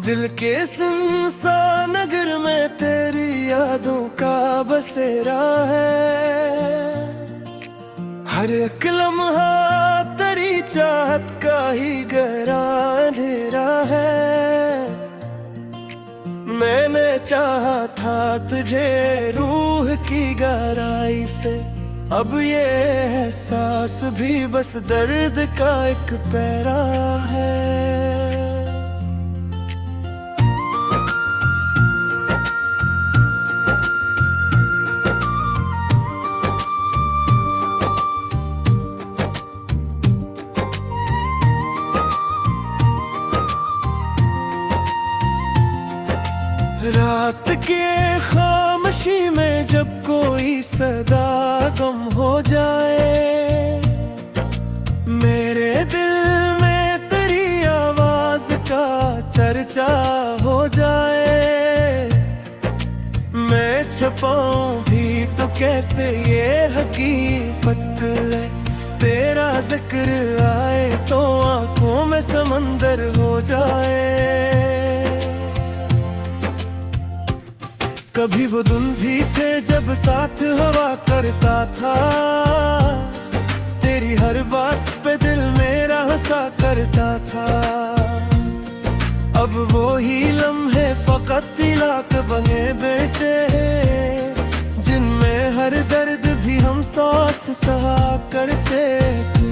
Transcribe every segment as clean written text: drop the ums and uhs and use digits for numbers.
दिल के सुनसान नगर में तेरी यादों का बसेरा है। हर एक लम्हा तेरी चाहत का ही गहरा अंधेरा है। मैंने चाहा था तुझे रूह की गहराई से, अब ये एहसास भी बस दर्द का एक पैरा है। रात के खामोशी में जब कोई सदा गम हो जाए, मेरे दिल में तेरी आवाज का चर्चा हो जाए। मैं छुपाऊं भी तो कैसे ये हकीकत है, तेरा जिक्र आए तो आंखों में समंदर हो जाए। कभी वो दिन भी थे जब साथ हवा करता था, तेरी हर बात पे दिल मेरा हंसा करता था। अब वो ही लम्हे फकत तिलाक बने बेटे, जिनमें हर दर्द भी हम साथ सहा करते थे।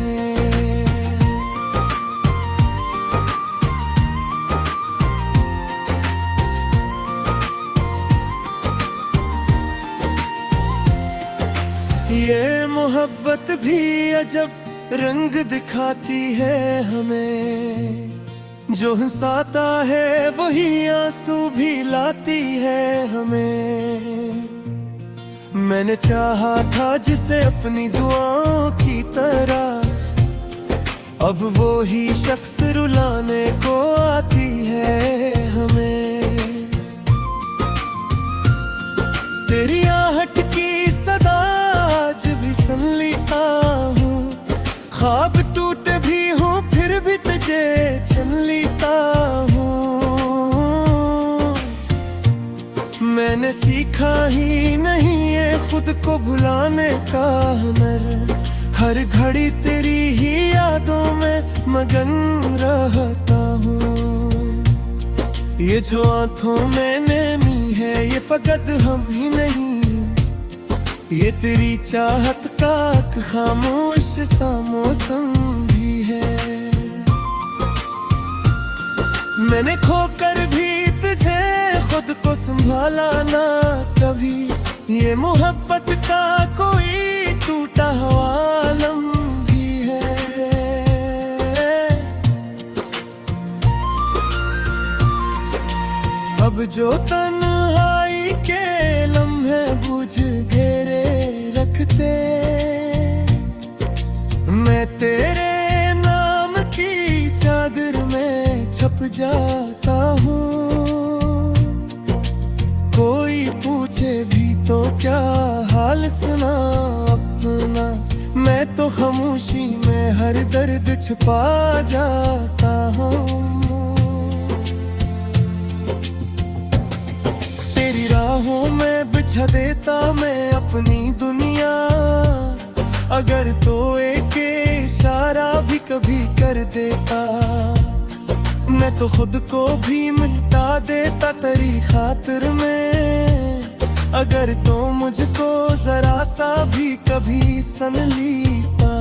ये मोहब्बत भी अजब रंग दिखाती है हमें, जो हंसाता है वही आंसू भी लाती है हमें। मैंने चाहा था जिसे अपनी दुआओं की तरह, अब वो ही शख्स रुलाने को आती है हमें। तेरी आहट की सदा आज भी सुन लेता हूँ, ख्वाब टूटे भी हूँ फिर भी तुझे चुन लेता हूँ। मैंने सीखा ही नहीं ये खुद को भुलाने का हुनर, हर घड़ी तेरी ही यादों में मगन रहता हूँ। ये जो आंखों में नमी है ये फकत हम ही नहीं, ये तेरी चाहत का एक खामोश सा मौसम भी है। मैंने खोकर भी तुझे खुद को संभाला ना कभी, ये मोहब्बत का कोई टूटा हुआ आलम भी है। अब जो तन्हाई के लम्हे बुझ घेरे रखते, मैं तेरे नाम की चादर में छप जाता हूँ। कोई पूछे भी तो क्या हाल सुना अपना, मैं तो खामोशी में हर दर्द छुपा जाता हूँ। तेरी राहों में बिछा देता मैं अपनी दुनिया, अगर तो एक इशारा भी कभी कर देता, मैं तो खुद को भी मिटा देता तेरी खातिर में। अगर तो मुझको जरा सा भी कभी सन लेता।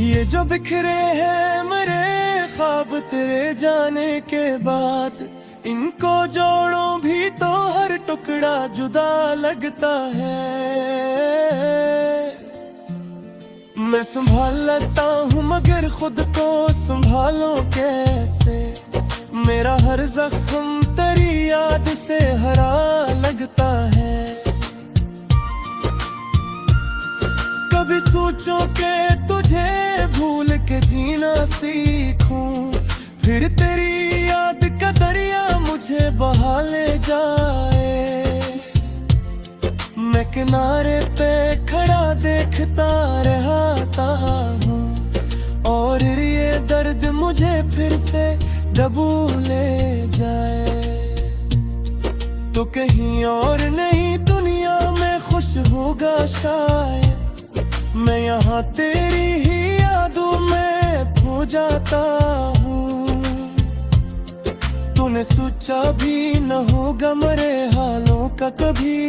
ये जो बिखरे हैं मेरे ख्वाब तेरे जाने के बाद, इनको जोड़ो भी तो हर टुकड़ा जुदा लगता है। मैं संभाल लेता हूँ मगर खुद को संभालो कैसे, मेरा हर जख्म तेरी याद से हरा लगता है। कभी सोचो कि तुझे भूल के जीना सीखूं, फिर तेरी याद का दरिया मुझे बहा ले जाए। मैं किनारे पे खड़ा देखता रहता हूँ, और ये दर्द मुझे फिर से दबू ले जाए। तो कहीं और नहीं दुनिया में खुश होगा शायद, मैं यहाँ तेरी ही यादों में खो जाता हूँ। तूने सोचा भी न होगा मेरे हालों का कभी,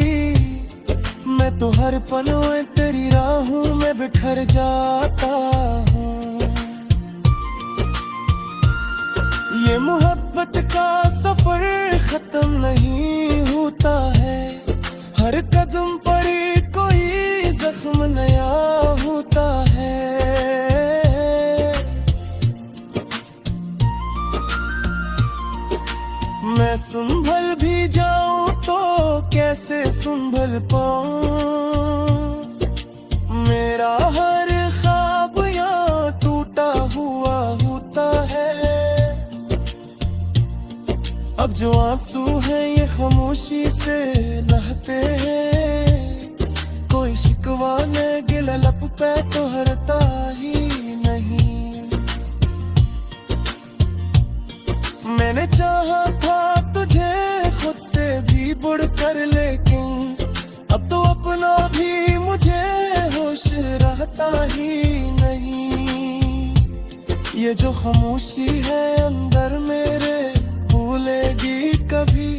मैं तो हर पल में तेरी राहों में बिखर जाता हूँ। ये मोहब्बत का सफर खत्म नहीं होता है, हर कदम पर कोई जख्म नया होता है। मैं संभल भी जाऊं तो कैसे संभल पाऊं, मेरा हर ख्वाब यहाँ टूटा हुआ होता है। अब जो आंसू हैं ये खामोशी से नहाते हैं, कोई शिकवा न गिला लब पे तो हरता ही नहीं। मैंने चाहा था तुझे खुद से भी बढ़ कर, लेकिन अब तो अपना भी मुझे होश रहता ही नहीं। ये जो खामोशी है अंदर मेरे भूलेगी कभी,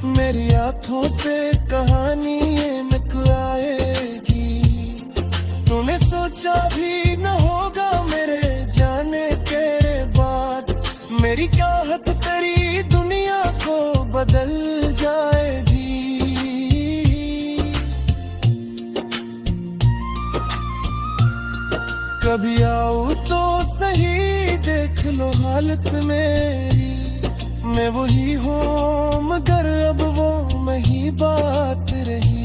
मेरी आंखों से कहानी ये निकल आएगी। तूने सोचा भी न होगा मेरे जाने के बाद, मेरी चाहत तेरी दुनिया को बदल जाएगी। कभी आओ तो सही देख लो हालत मेरी, मैं वही हूँ मगर अब वो नहीं बात रही।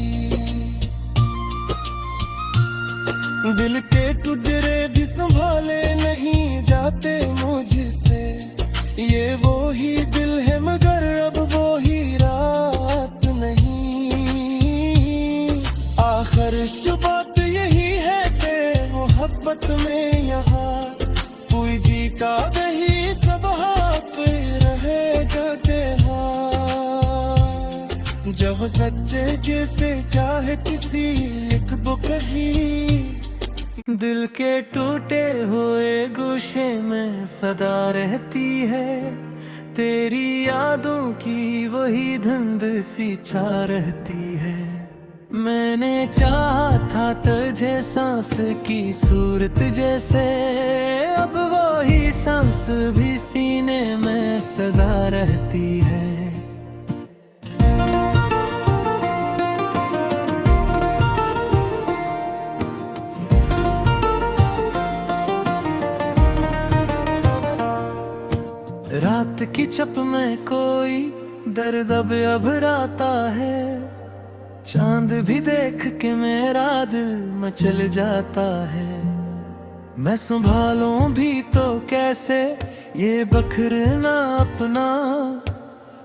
दिल के टुकड़े भी संभाले नहीं जाते मुझसे, ये वो ही दिल है मगर अब वो ही रात नहीं। आखिर बात यही है कि मोहब्बत में यहाँ कोई जी का नहीं, सब हाथ रहेगा हाँ। जब सच्चे जैसे चाहे किसी लिख दो कहीं, दिल के टूटे हुए गोशे में सदा रहती है, तेरी यादों की वही धुंध सी छा रहती है। मैंने चाहा था तुझे सांस की सूरत जैसे, अब वही सांस भी सीने में सजा रहती है। रात की चप में कोई दर्द अब घबराता है, चांद भी देख के मेरा दिल मचल जाता है। मैं संभालूं भी तो कैसे ये बखरना अपना,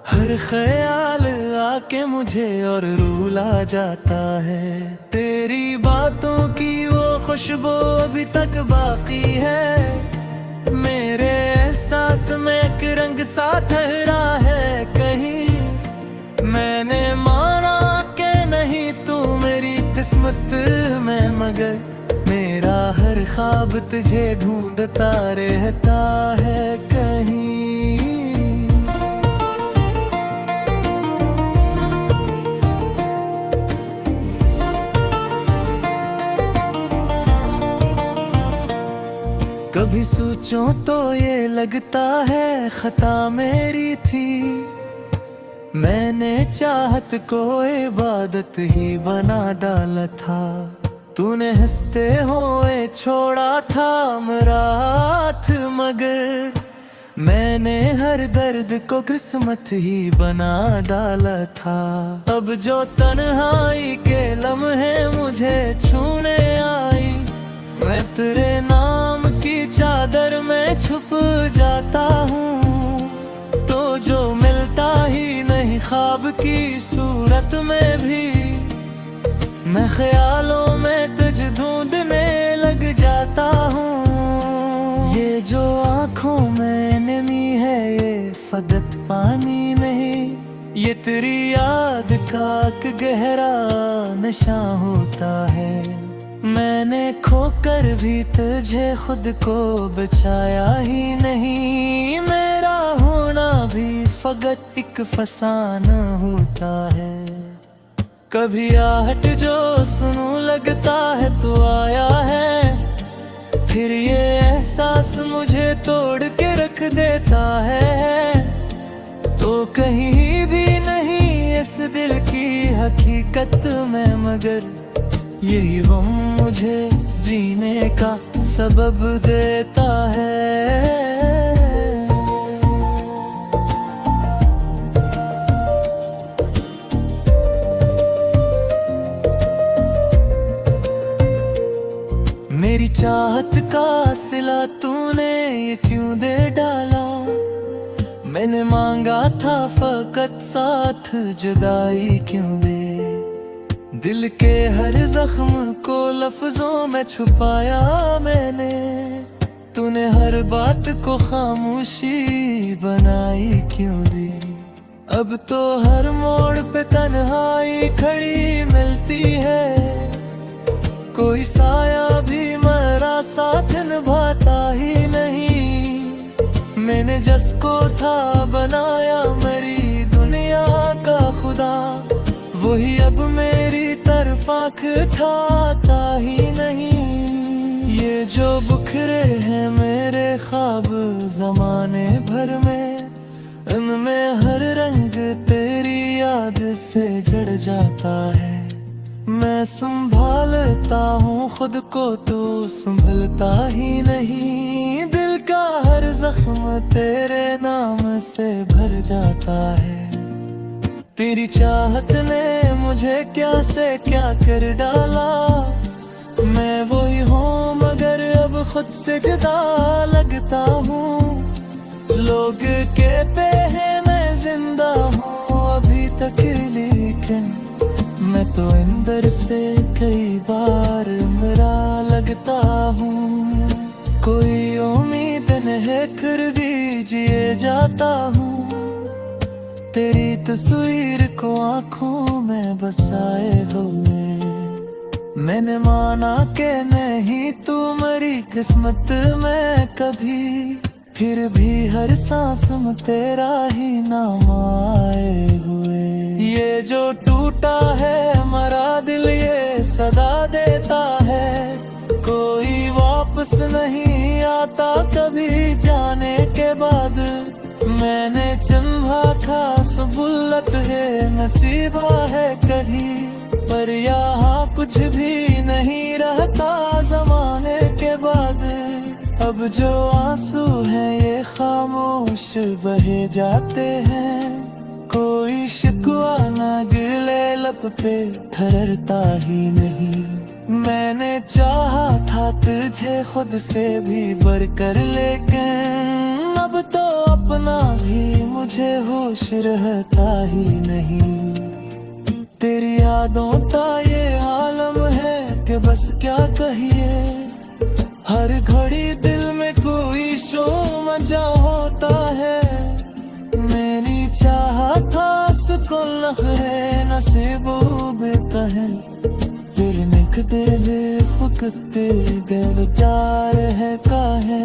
हर ख्याल आके मुझे और रूला जाता है। तेरी बातों की वो खुशबू अभी तक बाकी है, मेरे एहसास में एक रंग सा ठहरा है कहीं। मैंने माना के नहीं तू मेरी किस्मत में, मगर मेरा हर ख्वाब तुझे ढूंढता रहता है कहीं। कभी सोचूं तो ये लगता है खता मेरी थी, मैंने चाहत को इबादत ही बना डाला था। तूने हंसते हुए छोड़ा था मेरा हाथ, मगर मैंने हर दर्द को किस्मत ही बना डाला था। अब जो तन्हाई के लम्हे मुझे छूने आई, मैं तेरे नाम की चादर में छुप जाता हूँ। तो जो मिलता ही नहीं ख्वाब की सूरत में भी, मैं ख्यालों में तुझ ढूंढने लग जाता हूँ। ये जो आँखों में नमी है ये फकत पानी नहीं, ये तेरी याद का एक गहरा नशा होता है। मैंने खोकर भी तुझे खुद को बचाया ही नहीं, मेरा होना भी फकत एक फसाना होता है। कभी आहट जो सुनूं लगता है तो आया है, फिर ये एहसास मुझे तोड़ के रख देता है। तो कहीं भी नहीं इस दिल की हकीकत में, मगर यही गम मुझे जीने का सबब देता है। मेरी चाहत का सिला तूने ये क्यों दे डाला, मैंने मांगा था फकत साथ जुदाई क्यों दे। दिल के हर जख्म को लफ्जों में छुपाया मैंने, तूने हर बात को खामोशी बनाई क्यों दी। अब तो हर मोड़ पे तन्हाई खड़ी मिलती है, कोई साया भी मेरा साथ निभाता ही नहीं। मैंने जिसको था बनाया मेरी दुनिया का खुदा, वही अब मेरी तरफ आँख उठाता ही नहीं। ये जो बिखरे हैं मेरे ख्वाब ज़माने भर में, इनमें हर रंग तेरी याद से जड़ जाता है। मैं संभालता हूँ खुद को तो संभलता ही नहीं, दिल का हर जख्म तेरे नाम से भर जाता है। तेरी चाहत ने मुझे क्या से क्या कर डाला, मैं वही हूँ मगर अब खुद से जुदा लगता हूँ। लोग कहते हैं मैं जिंदा हूँ अभी तक, लेकिन मैं तो अंदर से कई बार मरा लगता हूँ। कोई उम्मीद नहीं फिर भी जिए जाता हूँ, तेरी तस्वीर को आँखों में बसाए हुए। मैंने माना कि नहीं तू मेरी किस्मत में कभी, फिर भी हर सांस में तेरा ही नाम आए हुए। ये जो टूटा है मरा दिल ये सदा देता है, कोई वापस नहीं आता कभी जाने के बाद। मैंने चुना था सबुल्लत है नसीबा है कहीं, पर यहाँ कुछ भी नहीं रहता जमाने के बाद। अब जो आंसू हैं ये खामोश बहे जाते हैं, कोई शिकवा ना गिले लब पे ठहरता ही नहीं। मैंने चाहा था तुझे खुद से भी बढ़कर, लेकिन अब तो अपना भी मुझे होश रहता ही नहीं। तेरी यादों का ये आलम है कि बस क्या कहिए, हर घड़ी दिल में कोई शोर मचा होता है। मेरी चाहत सुकून है नसीबों बेकहे, तेरे निक दे फकत गैर प्यार है काहे।